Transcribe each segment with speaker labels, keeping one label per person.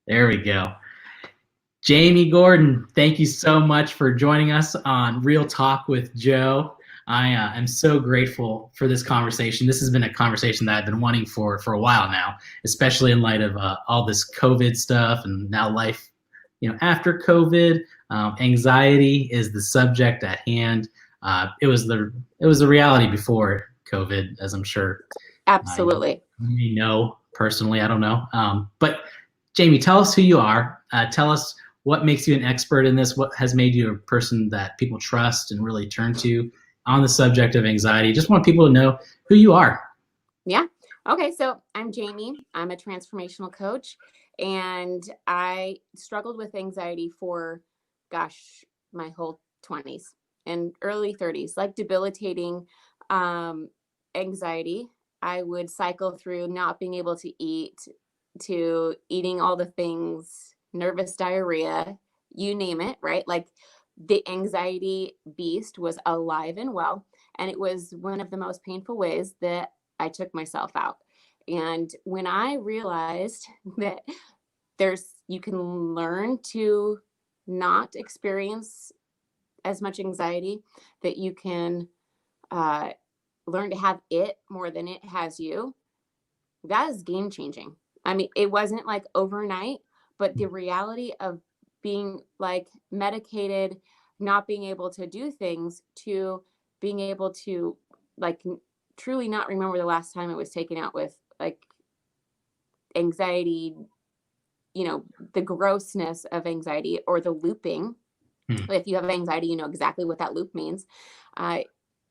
Speaker 1: There we go. Jamie Gordon, thank you so much for joining us on Real Talk with Joe. I am so grateful for this conversation. This has been a conversation that I've been wanting for a while now, especially in light of all this COVID stuff and now life, after COVID. Anxiety is the subject at hand. It was the reality before COVID, as I'm sure
Speaker 2: Absolutely.
Speaker 1: you may know personally. I don't know, but Jamie, tell us who you are. Tell us what makes you an expert in this. What has made you a person that people trust and really turn to on the subject of anxiety? Just want people to know who you are.
Speaker 2: Yeah. Okay. So I'm Jamie. I'm a transformational coach, and I struggled with anxiety for, my whole 20s and early 30s, like debilitating anxiety. I would cycle through not being able to eat to eating all the things, nervous diarrhea, you name it, right? Like the anxiety beast was alive and well. And it was one of the most painful ways that I took myself out. And when I realized that you can learn to not experience as much anxiety, that you can learn to have it more than it has you, that is game changing. I mean, it wasn't like overnight, but the reality of being like medicated, not being able to do things, to being able to like truly not remember the last time it was taken out with like anxiety, the grossness of anxiety or the looping. If you have anxiety, you know exactly what that loop means.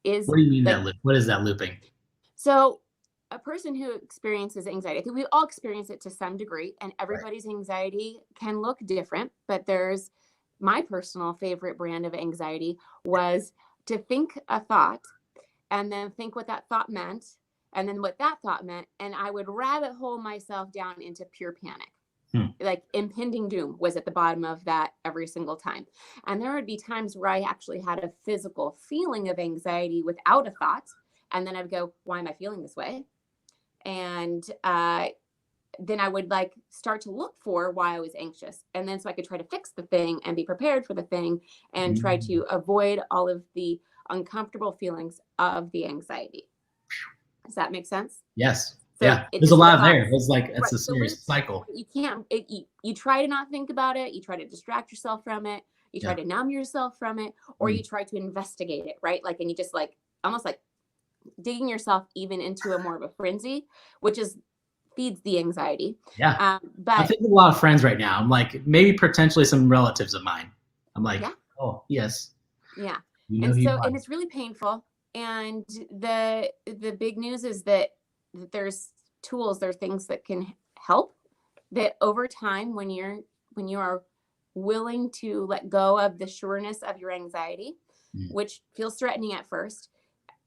Speaker 2: Is
Speaker 1: What do you mean
Speaker 2: like,
Speaker 1: that loop? What is that looping?
Speaker 2: So a person who experiences anxiety, I think we all experience it to some degree, and
Speaker 1: Right.
Speaker 2: everybody's anxiety can look different, but there's my personal favorite brand of anxiety was to think a thought and then think what that thought meant and then what that thought meant. And I would rabbit hole myself down into pure panic. Like impending doom was at the bottom of that every single time. And there would be times where I actually had a physical feeling of anxiety without a thought. And then I'd go, why am I feeling this way? And then I would like start to look for why I was anxious. And then so I could try to fix the thing and be prepared for the thing and try to avoid all of the uncomfortable feelings of the anxiety. Does that make sense?
Speaker 1: Yes.
Speaker 2: So
Speaker 1: Yeah. There's a lot there. It's like it's
Speaker 2: right,
Speaker 1: a serious cycle.
Speaker 2: You can't. You try to not think about it. You try to distract yourself from it. You try to numb yourself from it, or you try to investigate it. Right, like, and you just like almost like digging yourself even into a more of a frenzy, which is feeds the anxiety.
Speaker 1: Yeah.
Speaker 2: But
Speaker 1: I'm thinking of a lot of friends right now. I'm like, maybe potentially some relatives of mine. I'm like, oh yes.
Speaker 2: Yeah.
Speaker 1: You know
Speaker 2: And
Speaker 1: who you
Speaker 2: so,
Speaker 1: are.
Speaker 2: and it's really painful. And the big news is that there's tools, there's things that can help, that over time, when you are willing to let go of the sureness of your anxiety, which feels threatening at first,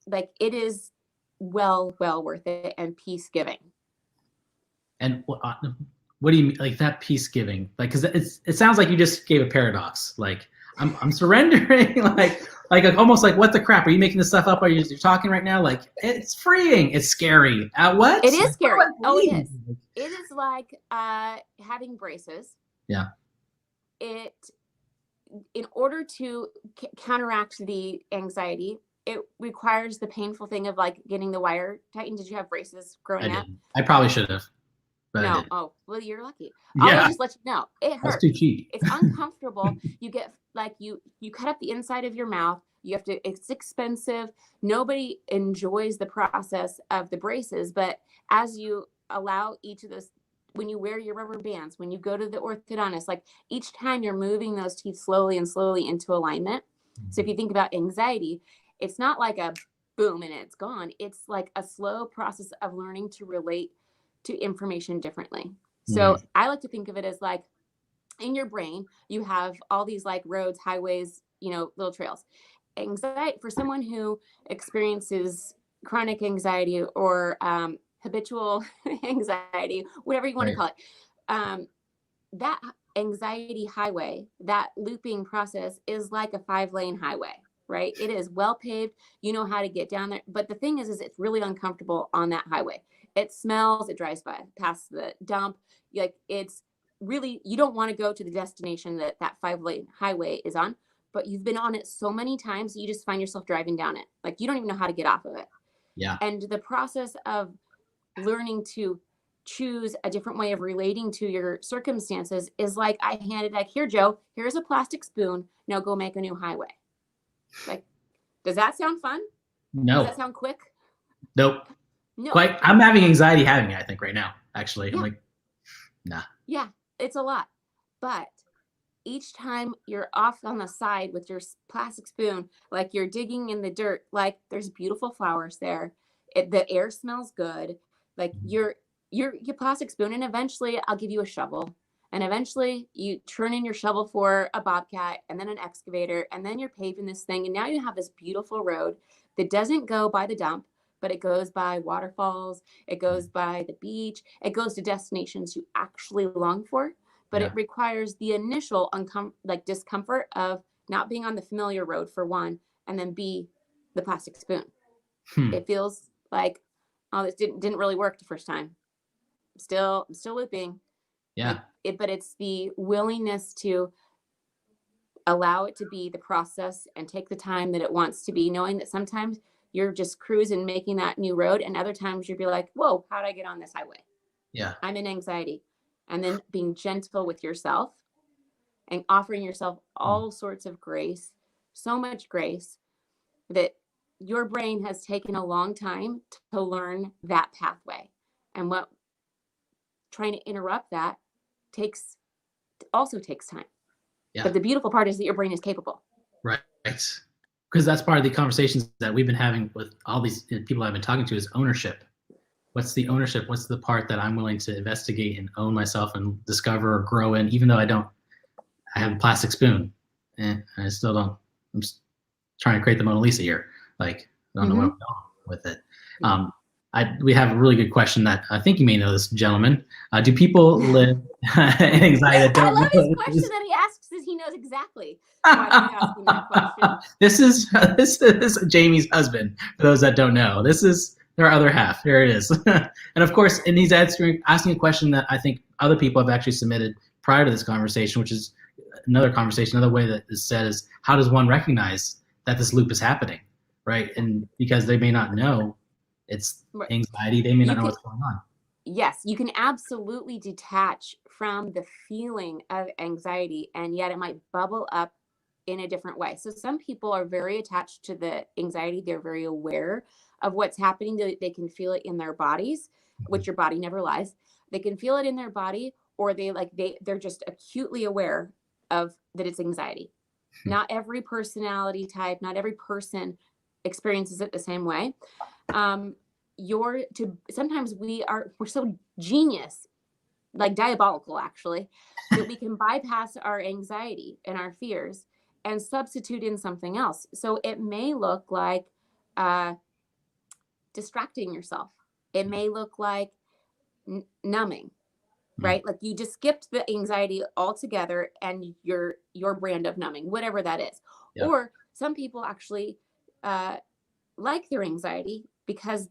Speaker 2: like it is well worth it and peace giving.
Speaker 1: And what do you mean, like that peace giving? Like, because it sounds like you just gave a paradox. Like, I'm surrendering. like almost like, what the crap? Are you making this stuff up? Are you're talking right now? Like, it's freeing. It's scary. What?
Speaker 2: It is scary. Oh, it
Speaker 1: believe?
Speaker 2: is. It is like having braces.
Speaker 1: Yeah.
Speaker 2: In order to counteract the anxiety, it requires the painful thing of like getting the wire tightened. Did you have braces growing up?
Speaker 1: I probably should have. But I
Speaker 2: No.
Speaker 1: didn't.
Speaker 2: Oh, well, you're lucky.
Speaker 1: Yeah.
Speaker 2: I'll just let you know. It hurts.
Speaker 1: That's too cheap.
Speaker 2: It's uncomfortable. You get like you cut up the inside of your mouth. You have to. It's expensive. Nobody enjoys the process of the braces, but as you allow each of those, when you wear your rubber bands, when you go to the orthodontist, like each time you're moving those teeth slowly and slowly into alignment. So if you think about anxiety, it's not like a boom and it's gone. It's like a slow process of learning to relate to information differently. So I like to think of it as like in your brain, you have all these like roads, highways, little trails. Anxiety for someone who experiences chronic anxiety or habitual anxiety, whatever you want to call it, that anxiety highway, that looping process is like a 5-lane highway, right? It is well paved. You know how to get down there. But the thing is it's really uncomfortable on that highway. It smells, it drives past the dump. Like it's really, you don't want to go to the destination that 5-lane highway is on, but you've been on it so many times, you just find yourself driving down it. Like you don't even know how to get off of it.
Speaker 1: Yeah.
Speaker 2: And the process of learning to choose a different way of relating to your circumstances is like I handed like, here, Joe, here's a plastic spoon. Now go make a new highway. Like, does that sound fun?
Speaker 1: No.
Speaker 2: Does that sound quick?
Speaker 1: Nope.
Speaker 2: No.
Speaker 1: Quite. I'm having anxiety having it, I think, right now, actually.
Speaker 2: Yeah.
Speaker 1: I'm like, nah.
Speaker 2: Yeah, it's a lot. But each time you're off on the side with your plastic spoon, like you're digging in the dirt, like there's beautiful flowers there. The air smells good. Like your plastic spoon, and eventually I'll give you a shovel. And eventually you turn in your shovel for a bobcat and then an excavator, and then you're paving this thing. And now you have this beautiful road that doesn't go by the dump, but it goes by waterfalls. It goes by the beach. It goes to destinations you actually long for. But it requires the initial discomfort of not being on the familiar road for one, and then B, the plastic spoon. It feels like, oh, this didn't really work the first time. I'm still looping.
Speaker 1: Yeah.
Speaker 2: But it's the willingness to allow it to be the process and take the time that it wants to be, knowing that sometimes you're just cruising, making that new road, and other times you'll be like, whoa, how did I get on this highway?
Speaker 1: Yeah.
Speaker 2: I'm in anxiety. And then being gentle with yourself and offering yourself all sorts of grace, so much grace that your brain has taken a long time to learn that pathway. And what trying to interrupt that also takes time.
Speaker 1: Yeah.
Speaker 2: But the beautiful part is that your brain is capable.
Speaker 1: Right. Because that's part of the conversations that we've been having with all these people I've been talking to is ownership. What's the ownership? What's the part that I'm willing to investigate and own myself and discover or grow in, even though I have a plastic spoon and I still don't, I'm just trying to create the Mona Lisa here. Like, I don't know where I'm going with it. We have a really good question that I think you may know this gentleman. Do people live in anxiety that don't
Speaker 2: I love
Speaker 1: know?
Speaker 2: his question that he asks is he knows exactly why he's asking that question.
Speaker 1: This is Jamie's husband, for those that don't know. This is their other half. Here it is. And of course, and he's asking a question that I think other people have actually submitted prior to this conversation, which is another conversation, another way that is said is, how does one recognize that this loop is happening, right? And because they may not know it's anxiety, they may not know what's going on.
Speaker 2: Yes, you can absolutely detach from the feeling of anxiety, and yet it might bubble up in a different way. So some people are very attached to the anxiety. They're very aware of what's happening. They can feel it in their bodies, which your body never lies. They can feel it in their body, or they're just acutely aware of that it's anxiety. Not every personality type, not every person experiences it the same way. Sometimes we're so genius, like diabolical actually, that we can bypass our anxiety and our fears and substitute in something else. So it may look like distracting yourself. It may look like numbing, right? Like you just skipped the anxiety altogether and your brand of numbing, whatever that is. Yep. Or some people actually like their anxiety because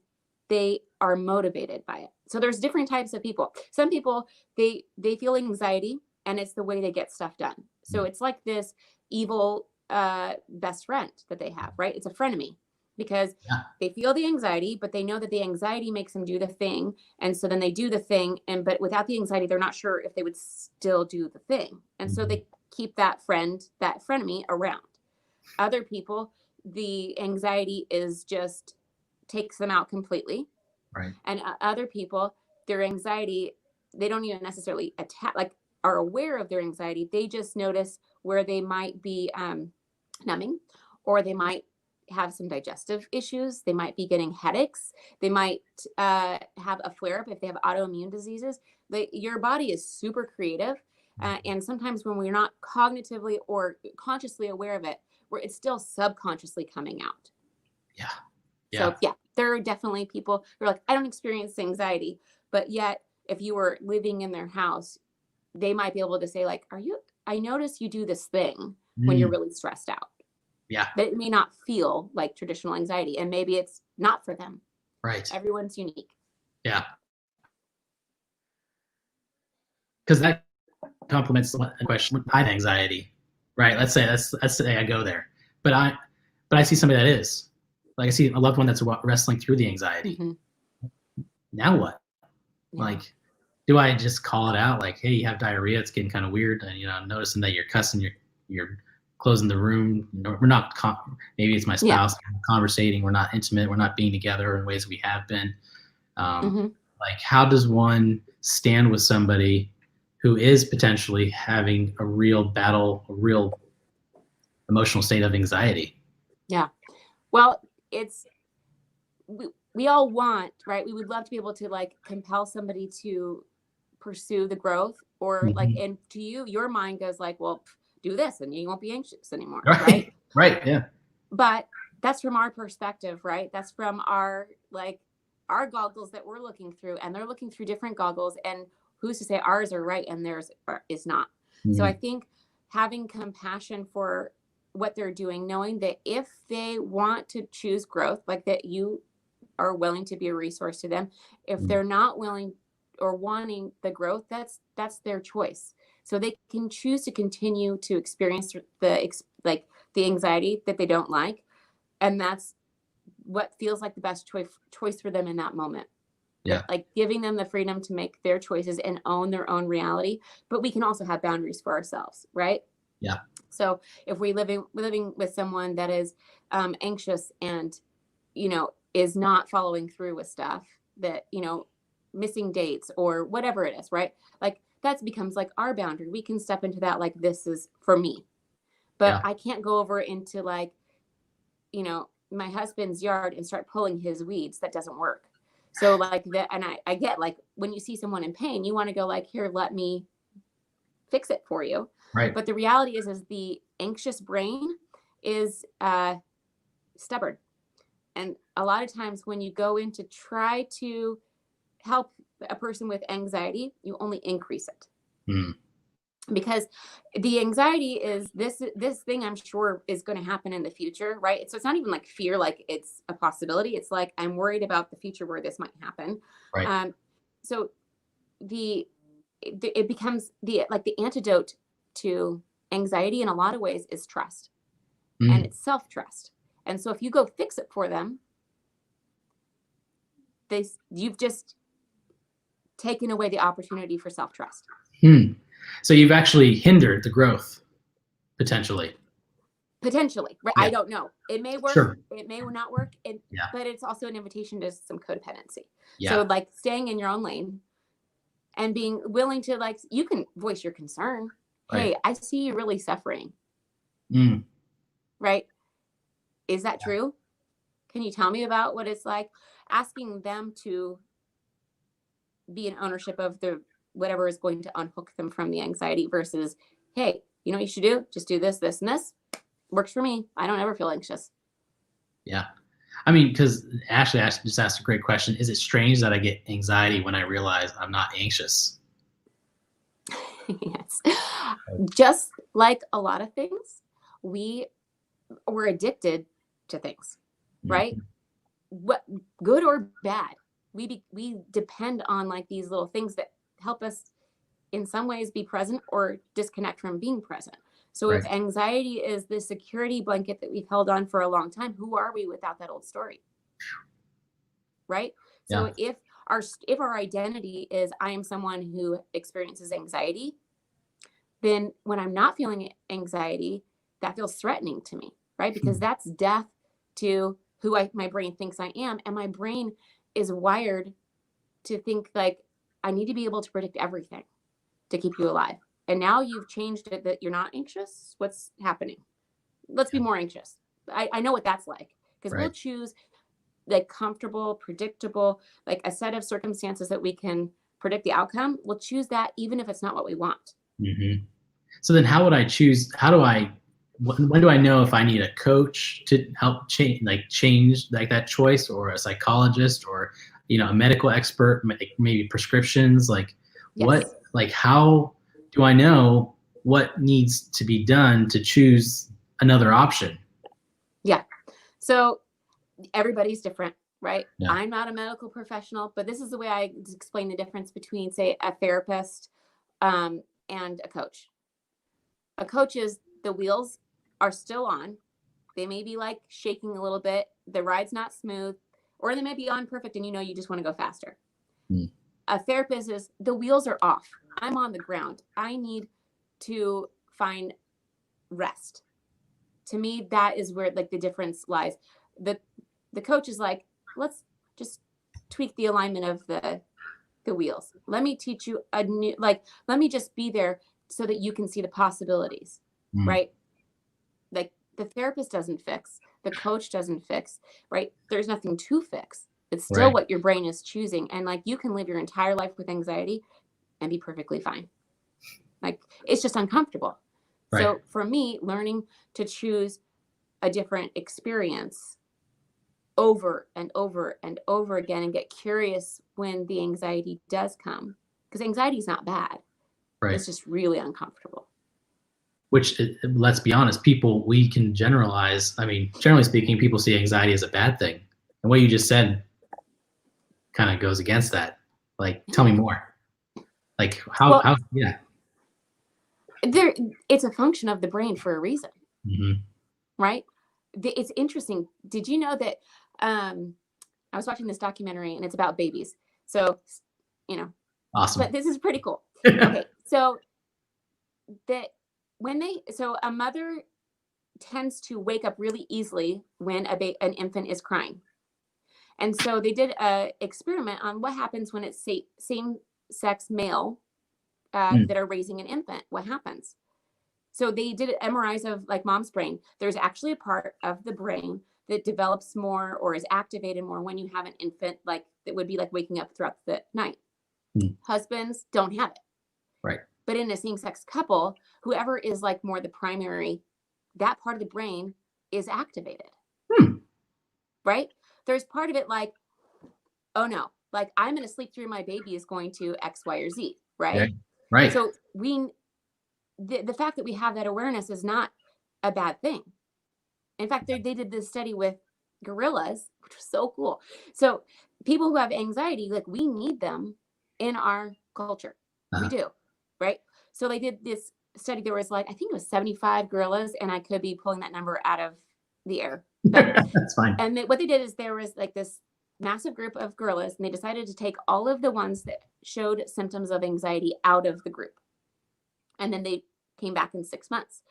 Speaker 2: they are motivated by it. So there's different types of people. Some people, they feel anxiety and it's the way they get stuff done. So it's like this evil best friend that they have, right? It's a frenemy because they feel the anxiety, but they know that the anxiety makes them do the thing. And so then they do the thing, but without the anxiety, they're not sure if they would still do the thing. And so they keep that frenemy around. Other people, the anxiety is just takes them out completely.
Speaker 1: Right.
Speaker 2: And other people, their anxiety, they don't even necessarily are aware of their anxiety. They just notice where they might be numbing, or they might have some digestive issues. They might be getting headaches. They might have a flare-up if they have autoimmune diseases. Your body is super creative. And sometimes when we're not cognitively or consciously aware of it, it's still subconsciously coming out.
Speaker 1: Yeah.
Speaker 2: So there are definitely people who are like, I don't experience anxiety, but yet if you were living in their house, they might be able to say like, I notice you do this thing when you're really stressed out.
Speaker 1: Yeah.
Speaker 2: But it may not feel like traditional anxiety, and maybe it's not for them.
Speaker 1: Right.
Speaker 2: Everyone's unique.
Speaker 1: Yeah. Because that complements the question. I have anxiety, right? Let's say I go there, but I see somebody that is, like, I see a loved one that's wrestling through the anxiety.
Speaker 2: Mm-hmm.
Speaker 1: Now what?
Speaker 2: Yeah.
Speaker 1: Like, do I just call it out? Like, hey, you have diarrhea. It's getting kind of weird. And, I'm noticing that you're cussing. You're closing the room. We're not. Maybe it's my spouse. We're conversating. We're not intimate. We're not being together in ways we have been. Like, how does one stand with somebody who is potentially having a real battle, a real emotional state of anxiety?
Speaker 2: Yeah. Well, we all want, right? We would love to be able to like compel somebody to pursue the growth, or like, and to you, your mind goes like, well, do this and you won't be anxious anymore. Right.
Speaker 1: Right. Yeah.
Speaker 2: But that's from our perspective, right? That's from our goggles that we're looking through, and they're looking through different goggles, and who's to say ours are right and theirs is not. So I think having compassion for what they're doing, knowing that if they want to choose growth, like that you are willing to be a resource to them. If they're not willing or wanting the growth, that's their choice. So they can choose to continue to experience the anxiety that they don't like, and that's what feels like the best choice for them in that moment.
Speaker 1: Yeah.
Speaker 2: Like giving them the freedom to make their choices and own their own reality. But we can also have boundaries for ourselves, right?
Speaker 1: Yeah.
Speaker 2: So if we're living with someone that is anxious and, is not following through with stuff, that, missing dates or whatever it is, right? Like that becomes like our boundary. We can step into that, like, this is for me. But I can't go over into like, my husband's yard and start pulling his weeds. That doesn't work. So like that, and I get like when you see someone in pain, you want to go like, here, let me fix it for you.
Speaker 1: Right.
Speaker 2: But the reality is the anxious brain is stubborn. And a lot of times when you go in to try to help a person with anxiety, you only increase it. Because the anxiety is this thing I'm sure is going to happen in the future, right? So it's not even like fear, like it's a possibility. It's like, I'm worried about the future where this might happen.
Speaker 1: Right.
Speaker 2: So it becomes the antidote to anxiety in a lot of ways is trust, and it's self-trust. And so if you go fix it for them, you've just taken away the opportunity for self-trust.
Speaker 1: So you've actually hindered the growth, potentially.
Speaker 2: Potentially, right? Yeah. I don't know. It may work.
Speaker 1: Sure.
Speaker 2: It may not work.
Speaker 1: Yeah.
Speaker 2: But it's also an invitation to some codependency.
Speaker 1: Yeah.
Speaker 2: So like staying in your own lane and being willing to, like, you can voice your concern. Right. Hey, I see you really suffering. Right? Is that true? Can you tell me about what it's like? Asking them to be in ownership of whatever is going to unhook them from the anxiety versus, hey, you know what you should do? Just do this, this, and this. Works for me. I don't ever feel anxious.
Speaker 1: Yeah. I mean, because Ashley just asked a great question. Is it strange that I get anxiety when I realize I'm not anxious?
Speaker 2: Yes. Just like a lot of things, we're addicted to things, right? What, good or bad, we depend on like these little things that help us in some ways be present or disconnect from being present. So if anxiety is the security blanket that we've held on for a long time, who are we without that old story? Right? So if our identity is I am someone who experiences anxiety, then when I'm not feeling anxiety, that feels threatening to me, right? Because that's death to who my brain thinks I am. And my brain is wired to think like, I need to be able to predict everything to keep you alive. And now you've changed it that you're not anxious. What's happening? Let's be more anxious. I know what that's like, because we'll choose like comfortable, predictable, like a set of circumstances that we can predict the outcome. We'll choose that even if it's not what we want.
Speaker 1: So then how would I choose? When do I know if I need a coach to help change that choice, or a psychologist, or, a medical expert, maybe prescriptions? How do I know what needs to be done to choose another option?
Speaker 2: Yeah. So everybody's different, right?
Speaker 1: Yeah.
Speaker 2: I'm not a medical professional, but this is the way I explain the difference between, say, a therapist, and a coach. A coach is the wheels are still on. They may be like shaking a little bit. The ride's not smooth, or they may be on perfect and you just want to go faster. A therapist is the wheels are off. I'm on the ground. I need to find rest. To me, that is where like the difference lies. The coach is like, let's just tweak the alignment of the wheels. Let me teach you a new, like, let me just be there so that you can see the possibilities, right? Like the therapist doesn't fix, the coach doesn't fix, right? There's nothing to fix. It's still what your brain is choosing. And like, you can live your entire life with anxiety and be perfectly fine. Like, it's just uncomfortable.
Speaker 1: Right.
Speaker 2: So for me, learning to choose a different experience over and over and over again and get curious when the anxiety does come, because anxiety is not bad.
Speaker 1: Right.
Speaker 2: It's just really uncomfortable.
Speaker 1: Which, let's be honest, we can generalize. I mean, generally speaking, people see anxiety as a bad thing. And what you just said kind of goes against that. Like, tell me more. Like, how yeah.
Speaker 2: It's a function of the brain for a reason, right? It's interesting. Did you know that I was watching this documentary and it's about babies. So,
Speaker 1: awesome.
Speaker 2: But this is pretty cool. Okay, so a mother tends to wake up really easily when an infant is crying. And so they did an experiment on what happens when it's same-sex male that are raising an infant. What happens? So they did MRIs of like mom's brain. There's actually a part of the brain that develops more or is activated more when you have an infant, like that would be like waking up throughout the night. Husbands don't have it.
Speaker 1: Right.
Speaker 2: But in a same-sex couple, whoever is like more the primary, that part of the brain is activated. Right? There's part of it like, oh no, like I'm going to sleep through my baby is going to X, Y, or Z. Right.
Speaker 1: Right.
Speaker 2: So the fact that we have that awareness is not a bad thing. In fact, they did this study with gorillas, which was so cool. So people who have anxiety, like we need them in our culture. We do. Right. So they did this study. There was like, I think it was 75 gorillas, and I could be pulling that number out of the air. But,
Speaker 1: that's fine.
Speaker 2: And what they did is there was like this massive group of gorillas, and they decided to take all of the ones that showed symptoms of anxiety out of the group. And then they came back in 6 months.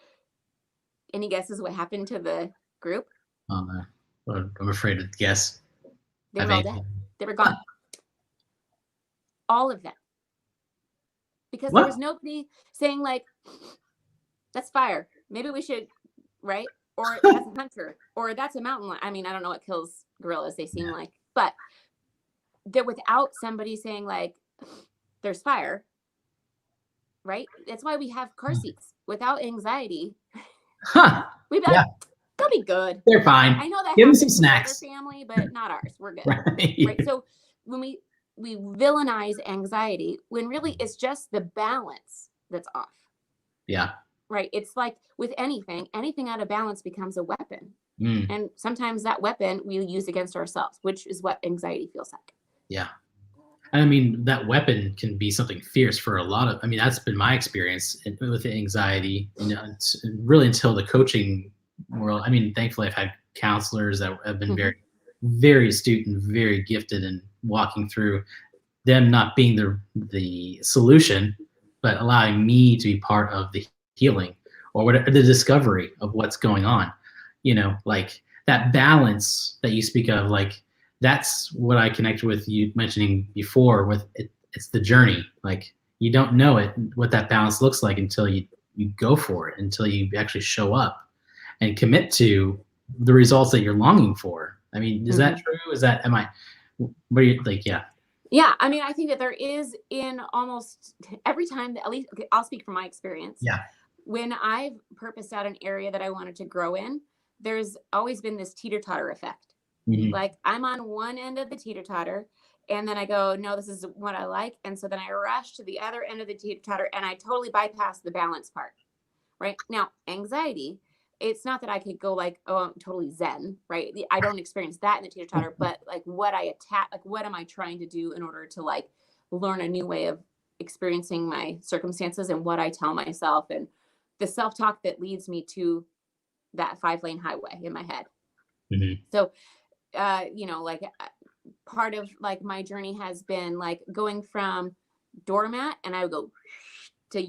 Speaker 2: Any guesses what happened to the group?
Speaker 1: I'm afraid to guess.
Speaker 2: They were all dead. They were gone. All of them. Because there was nobody saying like, that's fire. Maybe we should, right? Or that's a hunter. Or that's a mountain lion. I mean, I don't know what kills gorillas. They seem like. But they're without somebody saying like, there's fire. Right? That's why we have car seats. Without anxiety, we'd be like, they'll be good.
Speaker 1: They're fine.
Speaker 2: I know that
Speaker 1: Give them
Speaker 2: happens
Speaker 1: some
Speaker 2: in
Speaker 1: snacks.
Speaker 2: other family, but not ours. We're good. Right? So when we villainize anxiety, when really it's just the balance that's off.
Speaker 1: Yeah.
Speaker 2: Right? It's like with anything out of balance becomes a weapon. And sometimes that weapon we use against ourselves, which is what anxiety feels like.
Speaker 1: Yeah. I mean, that weapon can be something fierce for a lot of, that's been my experience with anxiety, and really until the coaching world. I mean, thankfully I've had counselors that have been very, very astute and very gifted in walking through them, not being the solution, but allowing me to be part of the healing or whatever, the discovery of what's going on, like that balance that you speak of, like, that's what I connected with you mentioning before with it. It's the journey. Like you don't know what that balance looks like until you go for it, until you actually show up and commit to the results that you're longing for. I mean, is that true? What do you like? Yeah.
Speaker 2: Yeah. I mean, I think that there is in almost every time that, at least I'll speak from my experience.
Speaker 1: Yeah.
Speaker 2: When I've purposed out an area that I wanted to grow in, there's always been this teeter-totter effect. Like I'm on one end of the teeter-totter and then I go, no, this is what I like. And so then I rush to the other end of the teeter-totter and I totally bypass the balance part. Right now, anxiety, it's not that I could go like, oh, I'm totally zen, right? I don't experience that in the teeter-totter, but like what am I trying to do in order to like learn a new way of experiencing my circumstances and what I tell myself, and the self-talk that leads me to that 5-lane highway in my head.
Speaker 1: Mm-hmm.
Speaker 2: So, like part of like my journey has been like going from doormat, and I would go to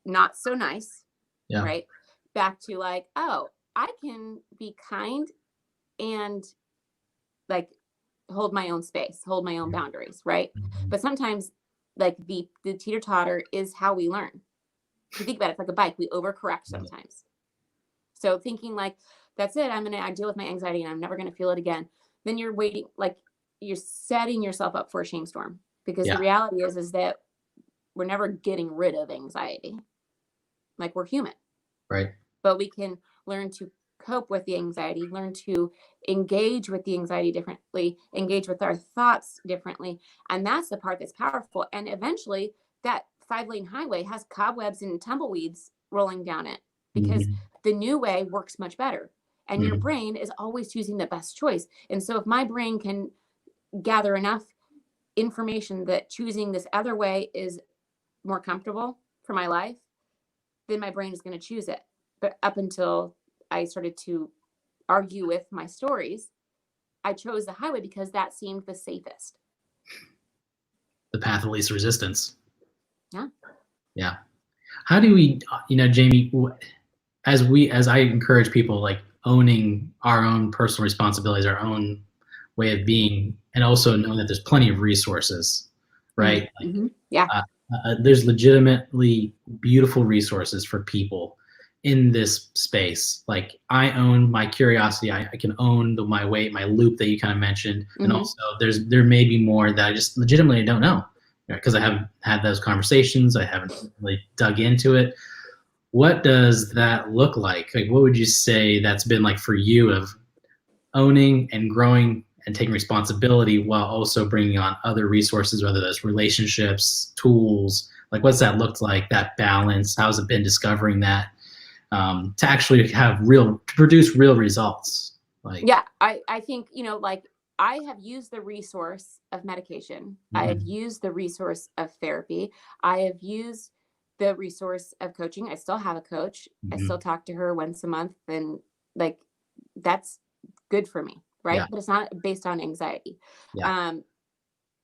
Speaker 2: not so nice,
Speaker 1: Yeah.
Speaker 2: right? Back to like, oh, I can be kind and like hold my own space, hold my own boundaries, right?
Speaker 1: Mm-hmm.
Speaker 2: But sometimes like the teeter-totter is how we learn. If you think about it, it's like a bike, we overcorrect sometimes. So thinking like, that's it, I deal with my anxiety and I'm never going to feel it again. Then you're waiting, like you're setting yourself up for a shame storm, because the reality is that we're never getting rid of anxiety. Like, we're human.
Speaker 1: Right.
Speaker 2: But we can learn to cope with the anxiety, learn to engage with the anxiety differently, engage with our thoughts differently. And that's the part that's powerful. And eventually that 5-lane highway has cobwebs and tumbleweeds rolling down it, because the new way works much better. And your brain is always choosing the best choice. And so if my brain can gather enough information that choosing this other way is more comfortable for my life, then my brain is going to choose it. But up until I started to argue with my stories, I chose the highway because that seemed the safest.
Speaker 1: The path of least resistance.
Speaker 2: Yeah.
Speaker 1: Yeah. How do we, Jamie, as I encourage people, like owning our own personal responsibilities, our own way of being, and also knowing that there's plenty of resources, right?
Speaker 2: Mm-hmm. Yeah.
Speaker 1: There's legitimately beautiful resources for people in this space. Like, I own my curiosity. I can own my weight, my loop that you kind of mentioned. And also there may be more that I just legitimately don't know, because I haven't had those conversations. I haven't really dug into it. What does that look like? Like, what would you say that's been like for you, of owning and growing and taking responsibility while also bringing on other resources, whether that's relationships, tools? Like, what's that looked like, that balance? How's it been discovering that, to actually to produce real results? Like,
Speaker 2: yeah, I think, like, I have used the resource of medication. I have used the resource of therapy. I have used the resource of coaching. I still have a coach. I still talk to her once a month, and like, that's good for me, right?
Speaker 1: Yeah.
Speaker 2: But it's not based on anxiety.
Speaker 1: Yeah.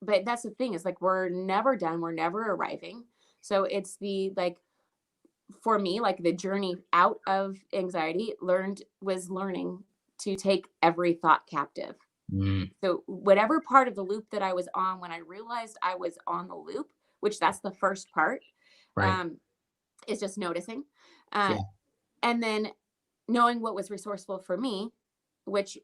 Speaker 2: But that's the thing, is like, we're never done. We're never arriving. So it's the, like, for me, like, the journey out of anxiety was learning to take every thought captive. So whatever part of the loop that I was on, when I realized I was on the loop, which that's the first part,
Speaker 1: Right.
Speaker 2: is just noticing. And then knowing what was resourceful for me, which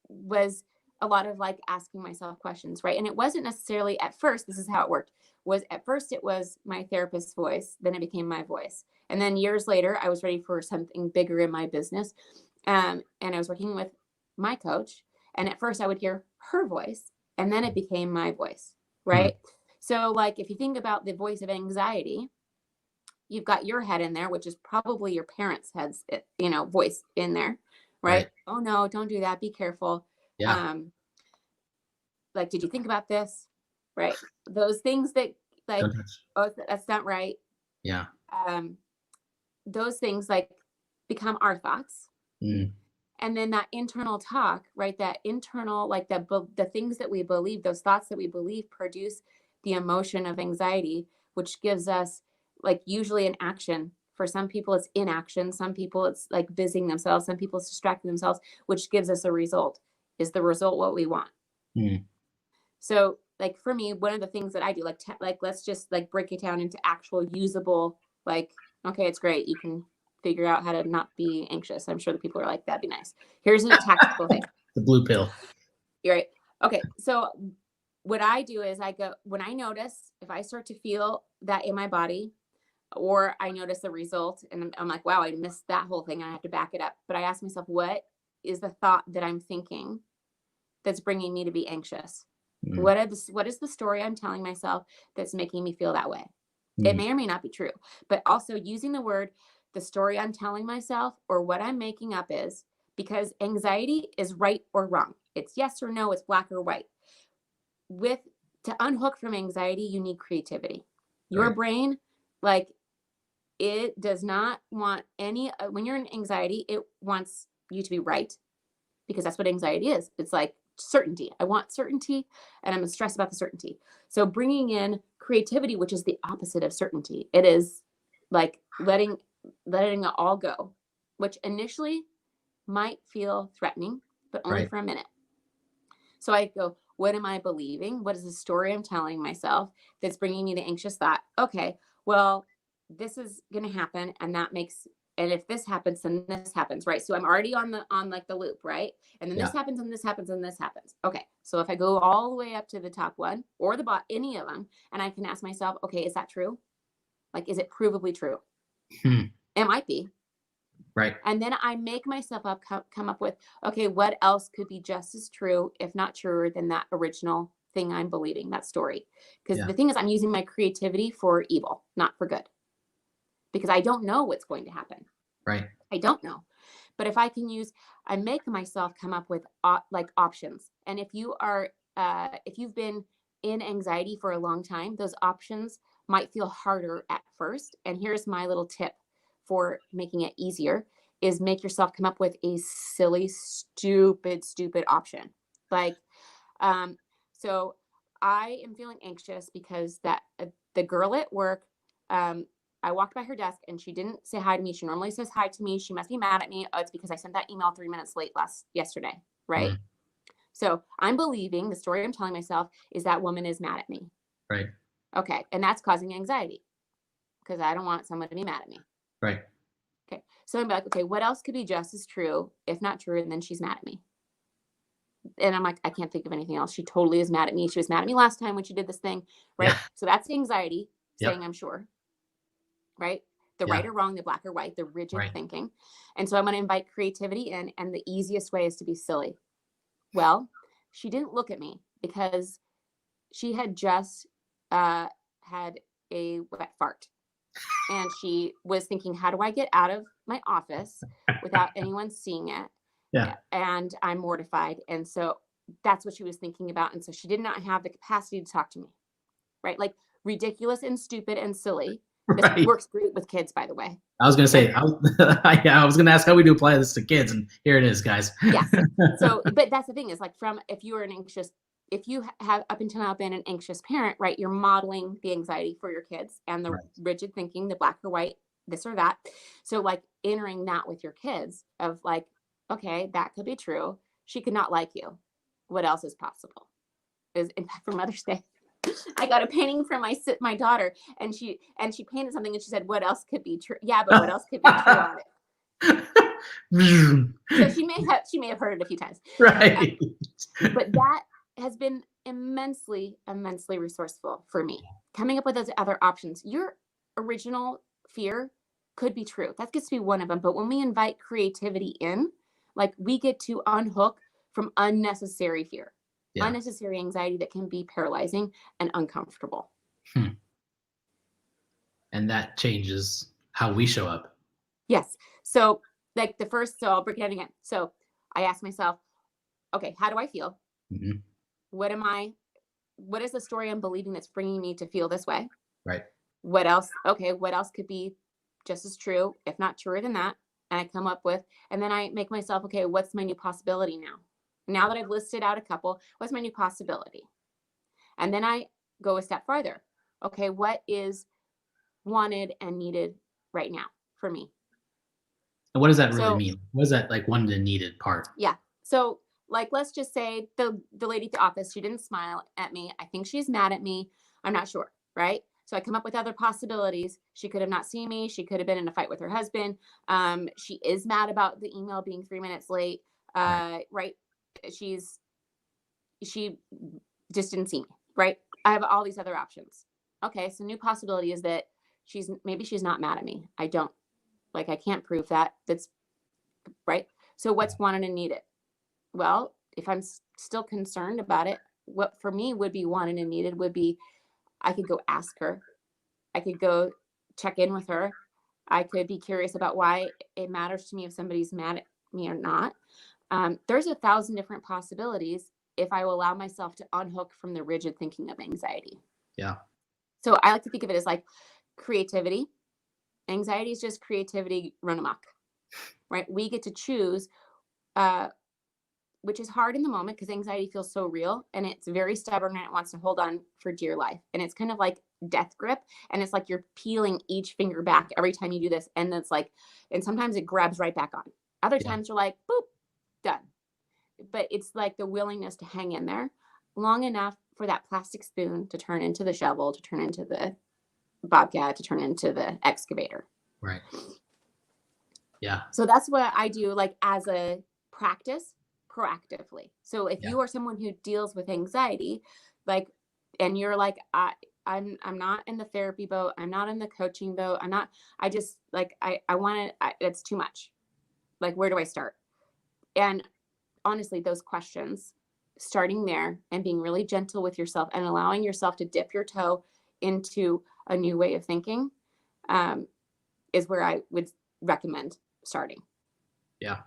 Speaker 2: was a lot of like asking myself questions, right? And it wasn't necessarily at first, this is how it worked, was at first it was my therapist's voice, then it became my voice. And then years later, I was ready for something bigger in my business. And I was working with my coach. And at first I would hear her voice, and then it became my voice, right? So like, if you think about the voice of anxiety, you've got your head in there, which is probably your parents' head's, voice in there, right? Oh no, don't do that. Be careful.
Speaker 1: Yeah.
Speaker 2: Like, did you think about this? Right. Those things that, like,
Speaker 1: Don't touch.
Speaker 2: oh, that's not right.
Speaker 1: Yeah.
Speaker 2: Those things like become our thoughts. And then that internal talk, right? That internal, like the things that we believe, those thoughts that we believe produce the emotion of anxiety, which gives us like usually an action. For some people, it's inaction. Some people, it's like busying themselves. Some people, it's distracting themselves, which gives us a result. Is the result what we want? So like, for me, one of the things that I do, like let's just like break it down into actual usable, like, okay, it's great. You can figure out how to not be anxious. I'm sure the people are like, that'd be nice. Here's a tactical thing.
Speaker 1: The blue pill.
Speaker 2: You're right. Okay. So what I do is I go, when I notice, if I start to feel that in my body, or I notice the result and I'm like, wow, I missed that whole thing. I have to back it up. But I ask myself, what is the thought that I'm thinking that's bringing me to be anxious? What is the story I'm telling myself that's making me feel that way? It may or may not be true, but also using the word, the story I'm telling myself, or what I'm making up is, because anxiety is right or wrong. It's yes or no, it's black or white. To unhook from anxiety, you need creativity. Your brain, like, it does not want any, when you're in anxiety, it wants you to be right, because that's what anxiety is. It's like certainty. I want certainty, and I'm stressed about the certainty. So bringing in creativity, which is the opposite of certainty, it is like letting it all go, which initially might feel threatening, but only for a minute. So I go, what am I believing? What is the story I'm telling myself that's bringing me the anxious thought? Okay, well, this is going to happen, and that makes, and if this happens, then this happens, right? So I'm already on like the loop, right? And then this happens, and this happens, and this happens. Okay, so if I go all the way up to the top one or the bottom, any of them, and I can ask myself, okay, is that true? Like, is it provably true? It might be.
Speaker 1: Right.
Speaker 2: And then I make myself come up with, okay, what else could be just as true, if not truer, than that original thing I'm believing, that story. Because the thing is, I'm using my creativity for evil, not for good. Because I don't know what's going to happen.
Speaker 1: Right.
Speaker 2: I don't know. But if I can use, I make myself come up with like options. And if you've been in anxiety for a long time, those options might feel harder at first. And here's my little tip for making it easier, is make yourself come up with a silly, stupid option. Like, so I am feeling anxious because the girl at work, I walked by her desk and she didn't say hi to me. She normally says hi to me. She must be mad at me. Oh, it's because I sent that email 3 minutes late yesterday. Right. So I'm believing, the story I'm telling myself is that woman is mad at me.
Speaker 1: Right.
Speaker 2: Okay. And that's causing anxiety because I don't want someone to be mad at me.
Speaker 1: Right.
Speaker 2: Okay. So I'm like, okay, what else could be just as true, if not truer, than she's mad at me? And I'm like, I can't think of anything else. She totally is mad at me. She was mad at me last time when she did this thing. Right. Yeah. So that's anxiety saying I'm sure. Right. The right or wrong, the black or white, the rigid thinking. And so I'm going to invite creativity in. And the easiest way is to be silly. Well, she didn't look at me because she had just had a wet fart. And she was thinking, how do I get out of my office without anyone seeing it?
Speaker 1: Yeah.
Speaker 2: And I'm mortified. And so that's what she was thinking about. And so she did not have the capacity to talk to me. Right. Like ridiculous and stupid and silly. This works great with kids, by the way.
Speaker 1: I was going to say, I was going to ask how we do apply this to kids. And here it is, guys.
Speaker 2: Yeah. So, but that's the thing is, like, if you have up until now been an anxious parent, right, you're modeling the anxiety for your kids and the rigid thinking, the black or white, this or that. So like entering that with your kids of like, okay, that could be true. She could not like you. What else is possible? Is in fact for Mother's Day, I got a painting from my daughter, and she painted something, and she said, "What else could be true?" Yeah, but what else could be true on it? So she may have heard it a few times,
Speaker 1: right?
Speaker 2: But that has been immensely resourceful for me, coming up with those other options. Your original fear could be true. That gets to be one of them. But when we invite creativity in, like, we get to unhook from unnecessary fear. Unnecessary anxiety that can be paralyzing and uncomfortable.
Speaker 1: And that changes how we show up.
Speaker 2: Yes. So like so I'll break it down again. So I ask myself, okay, how do I feel?
Speaker 1: Mm-hmm.
Speaker 2: What is the story I'm believing that's bringing me to feel this way?
Speaker 1: Right.
Speaker 2: What else? Okay. What else could be just as true, if not truer than that? And I come up with, and then I make myself, okay, what's my new possibility now? Now that I've listed out a couple, what's my new possibility? And then I go a step farther. Okay, what is wanted and needed right now for me?
Speaker 1: And what does that really mean? What is that, like, wanted and needed part?
Speaker 2: Yeah. So like, let's just say the lady at the office, she didn't smile at me. I think she's mad at me. I'm not sure. Right. So I come up with other possibilities. She could have not seen me. She could have been in a fight with her husband. She is mad about the email being 3 minutes late. Right. She just didn't see me. Right. I have all these other options. Okay. So new possibility is that maybe she's not mad at me. I can't prove that. That's right. So what's wanted and needed? Well, if I'm still concerned about it, what for me would be wanted and needed would be, I could go ask her. I could go check in with her. I could be curious about why it matters to me if somebody's mad at me or not. There's 1,000 different possibilities if I will allow myself to unhook from the rigid thinking of anxiety.
Speaker 1: Yeah.
Speaker 2: So I like to think of it as like creativity. Anxiety is just creativity run amok, right? We get to choose, which is hard in the moment because anxiety feels so real and it's very stubborn and it wants to hold on for dear life. And it's kind of like death grip. And it's like you're peeling each finger back every time you do this. And it's like, and sometimes it grabs right back on. Other times you're like, boop, done. But it's like the willingness to hang in there long enough for that plastic spoon to turn into the shovel, to turn into the bobcat, to turn into the excavator.
Speaker 1: Right. Yeah.
Speaker 2: So that's what I do, like as a practice proactively. So if you are someone who deals with anxiety, like, and you're like, I'm not in the therapy boat. I'm not in the coaching boat. I just like, I want to, it's too much. Like, where do I start? And honestly, those questions, starting there and being really gentle with yourself and allowing yourself to dip your toe into a new way of thinking, is where I would recommend starting.
Speaker 1: Yeah.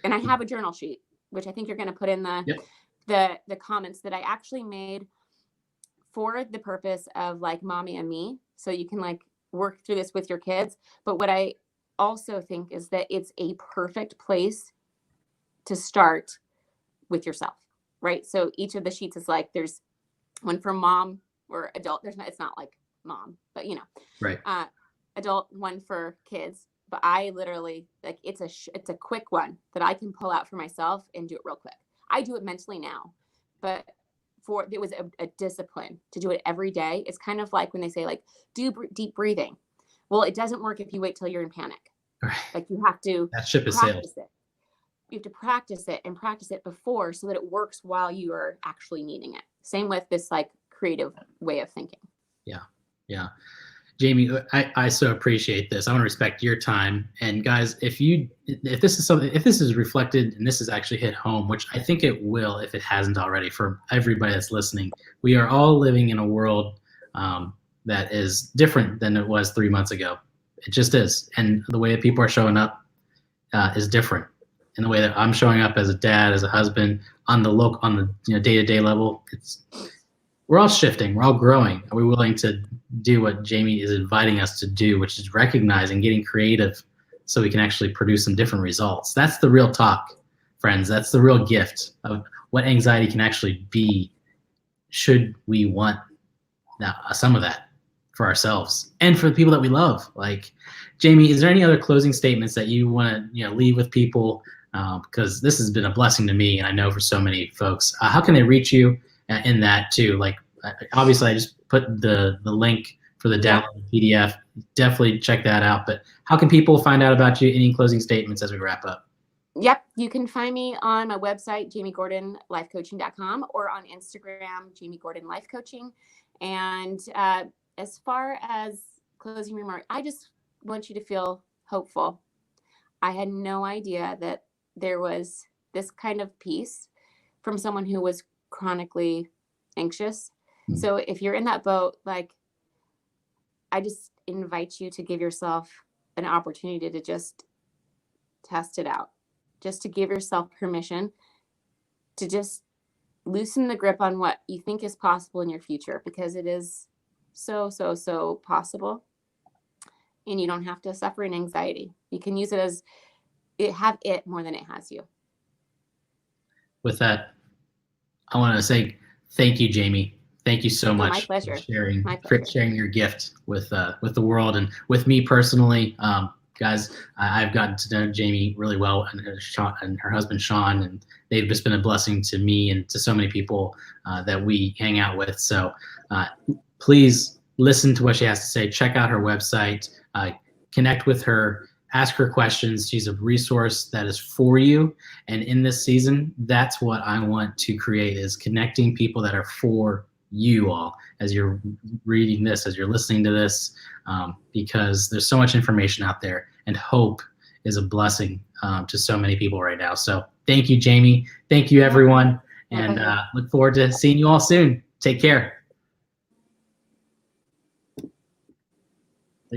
Speaker 2: And I have a journal sheet, which I think you're going to put in the comments, that I actually made for the purpose of like mommy and me. So you can like work through this with your kids. But what I also think is that it's a perfect place to start with yourself, right? So each of the sheets is like, there's one for mom or adult. It's not like mom, but you know,
Speaker 1: right.
Speaker 2: Adult, one for kids. But I literally, like, it's a quick one that I can pull out for myself and do it real quick. I do it mentally now, but it was a discipline to do it every day. It's kind of like when they say like, do deep breathing. Well, it doesn't work if you wait till you're in panic.
Speaker 1: Right.
Speaker 2: Like you have to
Speaker 1: that ship is sailed.
Speaker 2: You have to practice it and practice it before so that it works while you are actually needing it. Same with this like creative way of thinking.
Speaker 1: Yeah. Yeah. Jamie, I so appreciate this. I want to respect your time. And guys, if this is reflected and this has actually hit home, which I think it will if it hasn't already for everybody that's listening, we are all living in a world that is different than it was 3 months ago. It just is. And the way that people are showing up is different. And the way that I'm showing up as a dad, as a husband, on the day-to-day level, we're all shifting. We're all growing. Are we willing to do what Jamie is inviting us to do, which is recognizing, getting creative so we can actually produce some different results? That's the real talk, friends. That's the real gift of what anxiety can actually be, should we want some of that for ourselves and for the people that we love. Like, Jamie, is there any other closing statements that you want to leave with people? Because this has been a blessing to me, and I know for so many folks. How can they reach you in that too? Like, obviously I just put the link for the download PDF. Definitely check that out. But how can people find out about you? Any closing statements as we wrap up?
Speaker 2: Yep. You can find me on my website, jamiegordonlifecoaching.com, or on Instagram, Jamie Gordon Life Coaching. And as far as closing remarks, I just want you to feel hopeful. I had no idea that there was this kind of peace from someone who was chronically anxious. So if you're in that boat, like, I just invite you to give yourself an opportunity to just test it out, just to give yourself permission to just loosen the grip on what you think is possible in your future, because it is so possible. And you don't have to suffer in anxiety. You can use it as have it more than it has you.
Speaker 1: With that, I want to say thank you, Jamie. Thank you so much
Speaker 2: my pleasure.
Speaker 1: for sharing your gift with the world and with me personally. Guys, I've gotten to know Jamie really well, and her husband Sean, and they've just been a blessing to me and to so many people that we hang out with. So please listen to what she has to say. Check out her website. Connect with her. Ask her questions. She's a resource that is for you. And in this season, that's what I want to create, is connecting people that are for you all as you're reading this, as you're listening to this, because there's so much information out there, and hope is a blessing to so many people right now. So thank you, Jamie. Thank you, everyone. And look forward to seeing you all soon. Take care.